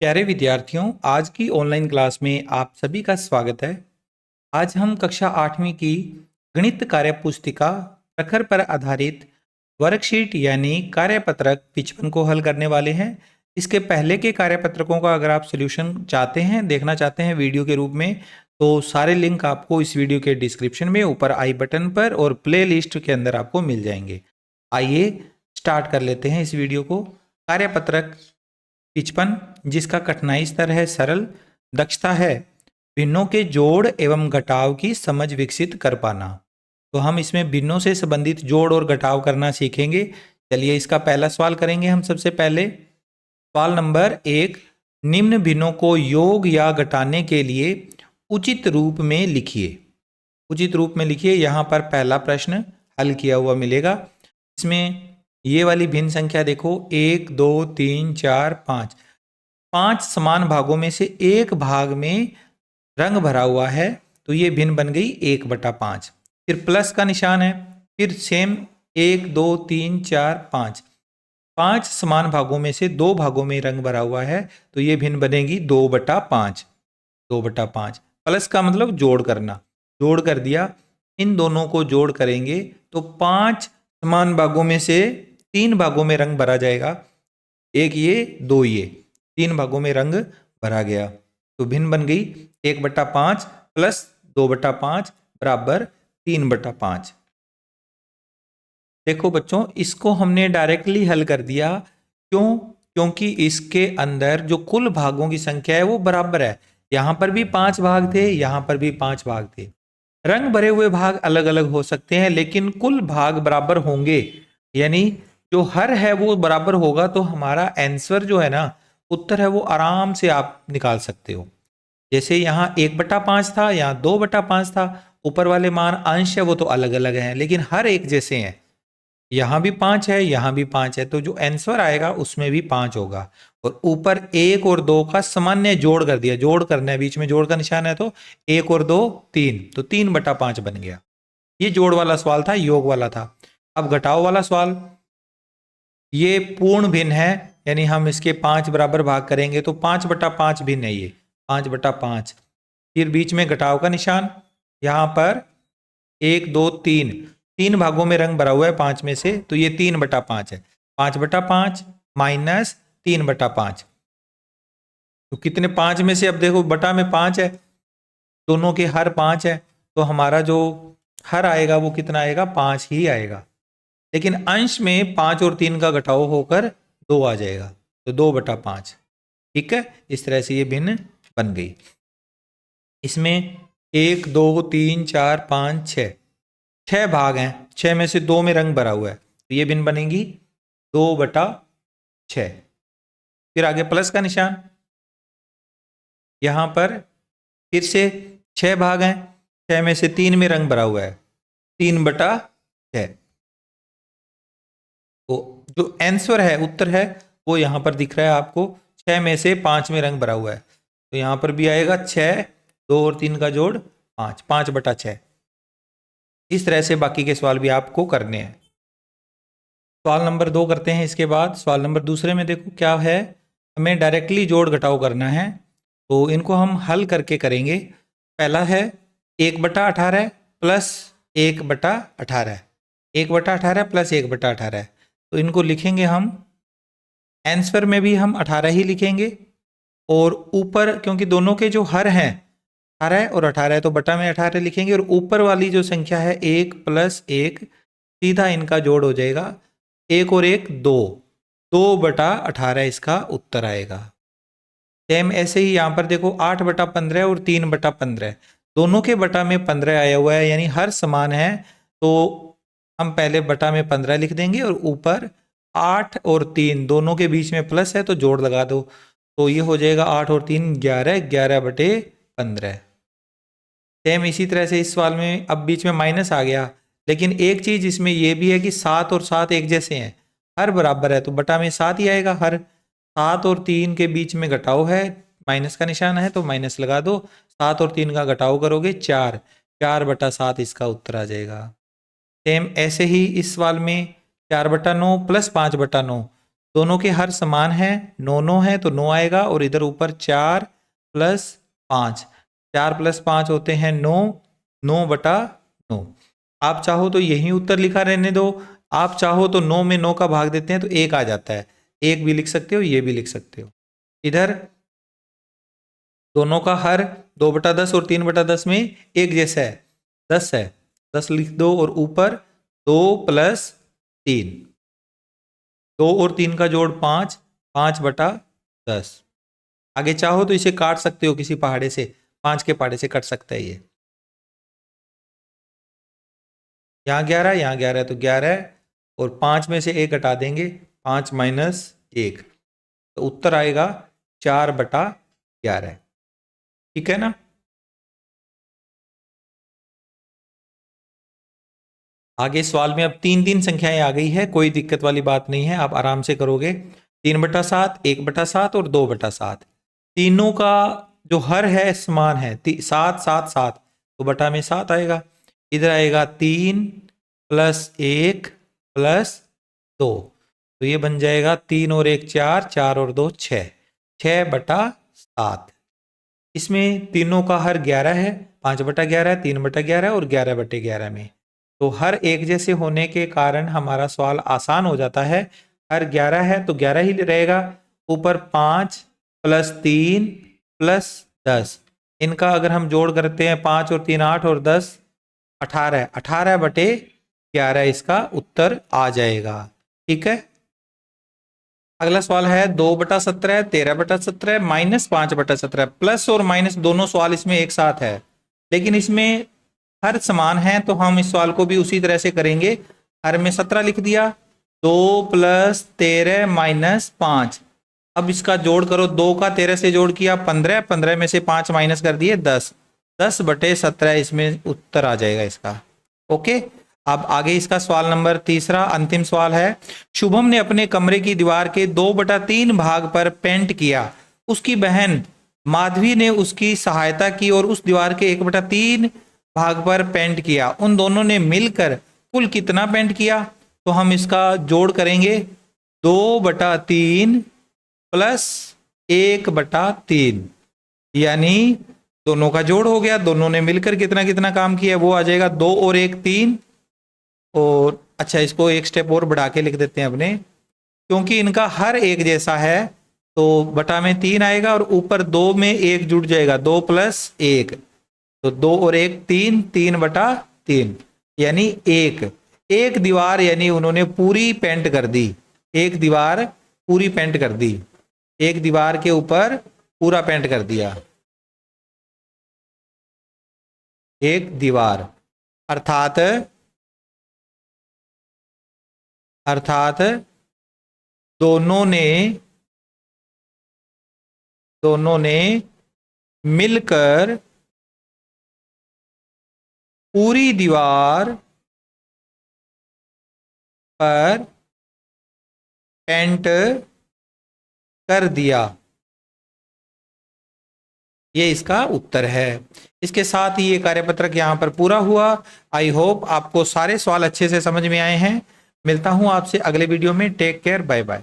प्यारे विद्यार्थियों, आज की ऑनलाइन क्लास में आप सभी का स्वागत है। आज हम कक्षा 8वीं की गणित कार्यपुस्तिका प्रखर पर आधारित वर्कशीट यानी कार्यपत्रक 55 को हल करने वाले हैं। इसके पहले के कार्यपत्रकों का अगर आप सॉल्यूशन चाहते हैं, देखना चाहते हैं वीडियो के रूप में, तो सारे लिंक आपको इस वीडियो के डिस्क्रिप्शन में ऊपर आई बटन पर और प्ले लिस्ट के अंदर आपको मिल जाएंगे। आइए स्टार्ट कर लेते हैं इस वीडियो को। कार्यपत्रक 55 जिसका कठिनाई स्तर है सरल, दक्षता है भिन्नों के जोड़ एवं घटाव की समझ विकसित कर पाना। तो हम इसमें भिन्नों से संबंधित जोड़ और घटाव करना सीखेंगे। चलिए इसका पहला सवाल करेंगे हम सबसे पहले। सवाल नंबर 1, निम्न भिन्नों को योग या घटाने के लिए उचित रूप में लिखिए। उचित रूप में लिखिए। यहाँ पर पहला प्रश्न हल किया हुआ मिलेगा। इसमें ये वाली भिन्न संख्या देखो, 1 2 3 4 5, 5 समान भागों में से एक भाग में रंग भरा हुआ है, तो ये भिन्न बन गई 1/5। फिर प्लस का निशान है, फिर सेम 1 2 3 4 5, 5 समान भागों में से दो भागों में रंग भरा हुआ है, तो ये भिन्न बनेगी 2/5। 2/5 प्लस का मतलब जोड़ करना, जोड़ कर दिया। इन दोनों को जोड़ करेंगे तो 5 समान भागों में से 3 भागों में रंग भरा जाएगा। एक ये, दो ये, 3 भागों में रंग भरा गया, तो भिन्न बन गई 1/5 प्लस 2/5 बराबर 3/5। देखो बच्चों, इसको हमने डायरेक्टली हल कर दिया। क्यों? क्योंकि इसके अंदर जो कुल भागों की संख्या है वो बराबर है। यहां पर भी 5 भाग थे, यहां पर भी 5 भाग थे। रंग भरे हुए भाग अलग अलग हो सकते हैं, लेकिन कुल भाग बराबर होंगे, यानी जो हर है वो बराबर होगा। तो हमारा आंसर जो है ना, उत्तर है, वो आराम से आप निकाल सकते हो। जैसे यहाँ 1/5 था, यहाँ 2/5 था। ऊपर वाले मान अंश है वो तो अलग अलग हैं, लेकिन हर एक जैसे हैं। यहाँ भी 5 है, यहाँ भी 5 है, तो जो आंसर आएगा उसमें भी 5 होगा। और ऊपर 1 और 2 का सामान्य जोड़ कर दिया, जोड़ करना है, बीच में जोड़ का निशान है, तो 1 और 2 3, तो 3/5 बन गया। ये जोड़ वाला सवाल था, योग वाला था। अब घटाव वाला सवाल, ये पूर्ण भिन्न है, यानी हम इसके 5 बराबर भाग करेंगे तो 5/5 भिन्न है, ये 5/5। फिर बीच में घटाव का निशान, यहाँ पर 1 2 3, 3 भागों में रंग भरा हुआ है 5 में से, तो ये 3/5 है। 5/5 माइनस 3/5, तो कितने? 5 में से, अब देखो बटा में 5 है, दोनों के हर 5 है, तो हमारा जो हर आएगा वो कितना आएगा? 5 ही आएगा। लेकिन अंश में 5 और 3 का घटाव होकर 2 आ जाएगा, तो 2/5। ठीक है, इस तरह से ये भिन्न बन गई। इसमें 1 2 3 4 5 6, 6 भाग हैं, 6 में से 2 में रंग भरा हुआ है, तो ये भिन्न बनेगी 2/6। फिर आगे प्लस का निशान, यहां पर फिर से 6 भाग हैं, 6 में से 3 में रंग भरा हुआ है, 3/6। तो जो आंसर है, उत्तर है, वो यहां पर दिख रहा है आपको। 6 में से 5 में रंग भरा हुआ है, तो यहां पर भी आएगा 6, 2 और 3 का जोड़ 5, 5/6। इस तरह से बाकी के सवाल भी आपको करने हैं। सवाल नंबर 2 करते हैं। इसके बाद सवाल नंबर दूसरे में देखो क्या है, हमें डायरेक्टली जोड़ घटाव करना है, तो इनको हम हल करके करेंगे। पहला है 1/18 प्लस 1/18, 1/18 प्लस 1/18, तो इनको लिखेंगे हम, आंसर में भी हम 18 ही लिखेंगे, और ऊपर क्योंकि दोनों के जो हर हैं 18 और 18 है, तो बटा में 18 लिखेंगे, और ऊपर वाली जो संख्या है 1 + 1, सीधा इनका जोड़ हो जाएगा, 1 और 1 2, 2/18 इसका उत्तर आएगा। सेम ऐसे ही यहाँ पर देखो 8/15 और 3/15, दोनों के बटा में 15 आया हुआ है, यानी हर समान है, तो हम पहले बटा में 15 लिख देंगे, और ऊपर 8 और 3 दोनों के बीच में प्लस है, तो जोड़ लगा दो, तो ये हो जाएगा 8 और 3 11, 11/15। सेम इसी तरह से इस सवाल में अब बीच में माइनस आ गया, लेकिन एक चीज इसमें यह भी है कि 7 और 7 एक जैसे हैं, हर बराबर है, तो बटा में 7 ही आएगा हर। 7 और 3 के बीच में घटाव है, माइनस का निशान है, तो माइनस लगा दो। 7 और 3 का घटाव करोगे 4, 4/7 इसका उत्तर आ जाएगा। सेम ऐसे ही इस सवाल में 4/9 प्लस 5/9, दोनों के हर समान है, 9 है तो 9 आएगा, और इधर ऊपर 4 + 5, 4 + 5 होते हैं 9, 9/9। आप चाहो तो यही उत्तर लिखा रहने दो, आप चाहो तो 9 में 9 का भाग देते हैं तो 1 आ जाता है, 1 भी लिख सकते हो, ये भी लिख सकते हो। इधर दोनों का हर 2/10 और 3/10 में एक जैसा है, 10 है, 10 लिख दो, और ऊपर 2 + 3, 2 और 3 का जोड़ 5, 5/10। आगे चाहो तो इसे काट सकते हो किसी पहाड़े से, 5 के पहाड़े से कट सकता है ये। यहाँ 11, यहाँ 11 तो 11, और 5 में से 1 हटा देंगे, 5 - 1, तो उत्तर आएगा 4/11। ठीक है ना। आगे सवाल में अब 3 संख्याएं आ गई है, कोई दिक्कत वाली बात नहीं है, आप आराम से करोगे। 3/7, 1/7 और 2/7, तीनों का जो हर है समान है, 7, 7, 7, तो बटा में 7 आएगा। इधर आएगा 3 + 1 + 2, तो ये बन जाएगा 3 और 1 4, 4 और 2 6, 6/7। इसमें तीनों का हर 11 है, 5/11, 3/11 और 11/11 में, तो हर एक जैसे होने के कारण हमारा सवाल आसान हो जाता है। हर 11 है तो 11 ही रहेगा, ऊपर 5 + 3 + 10, इनका अगर हम जोड़ करते हैं 5 और 3 8 और 10 18, 18/11 इसका उत्तर आ जाएगा। ठीक है। अगला सवाल है 2/17, 13/17, -5/17, प्लस और माइनस दोनों सवाल इसमें एक साथ है, लेकिन इसमें हर समान है, तो हम इस सवाल को भी उसी तरह से करेंगे। हर में 17 लिख दिया, 2 + 13 - 5, अब इसका जोड़ करो, 2 का 13 से जोड़ किया 15, 15 में से 5 माइनस कर दिए 10, 10/17 इसमें उत्तर आ जाएगा इसका। ओके। अब आगे इसका सवाल नंबर तीसरा, अंतिम सवाल है। शुभम ने अपने कमरे की दीवार के 2/3 भाग पर पेंट किया, उसकी बहन माधवी ने उसकी सहायता की और उस दीवार के 1/3 भाग पर पेंट किया, उन दोनों ने मिलकर कुल कितना पेंट किया? तो हम इसका जोड़ करेंगे, 2/3 + 1/3, यानी दोनों का जोड़ हो गया, दोनों ने मिलकर कितना कितना काम किया वो आ जाएगा, 2 और 1 3, और अच्छा इसको एक स्टेप और बढ़ा के लिख देते हैं अपने, क्योंकि इनका हर एक जैसा है तो बटा में 3 आएगा, और ऊपर 2 में 1 जुड़ जाएगा, 2 + 1, तो 2 और 1 3, 3/3, यानी एक दीवार, यानी उन्होंने पूरी पेंट कर दी, एक दीवार पूरी पेंट कर दी, एक दीवार के ऊपर पूरा पेंट कर दिया, एक दीवार, अर्थात दोनों ने मिलकर पूरी दीवार पर पेंट कर दिया, ये इसका उत्तर है। इसके साथ ही ये कार्यपत्रक यहाँ पर पूरा हुआ। आई होप आपको सारे सवाल अच्छे से समझ में आए हैं। मिलता हूँ आपसे अगले वीडियो में। Take care, bye bye.